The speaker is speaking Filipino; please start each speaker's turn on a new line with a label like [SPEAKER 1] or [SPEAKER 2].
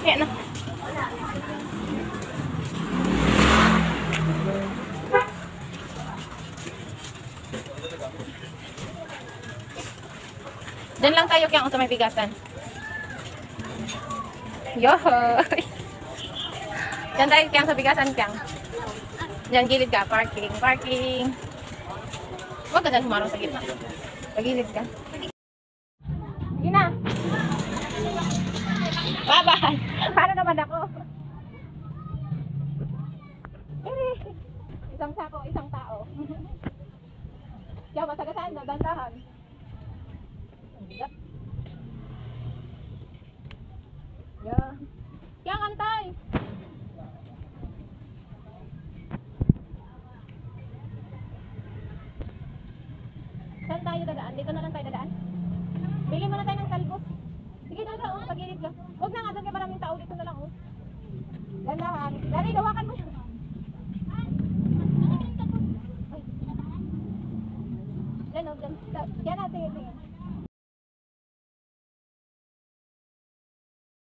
[SPEAKER 1] Kaya na. Diyan lang tayo kaya sa may bigasan. Yohoy! Diyan tayo kaya sa bigasan kaya. Diyan gilid ka. Parking. Parking. Huwag ka dyan humarang sa gitna. Sa gilid ka. Sige na. Bye-bye. Paano naman ako? Isang sako, isang tao. Kaya masagasaan na, dandahan. Yeah. Kaya kantay. Saan tayo dadaan? Dito na lang tayo dadaan. Bili muna tayo ng talbos. Sige na lang, pagilid ka. Huwag na nga, doon kay maraming tao. Dito na lang, oh. Dandahan. Dari, dawakan mo. Yan, oh, yan natin.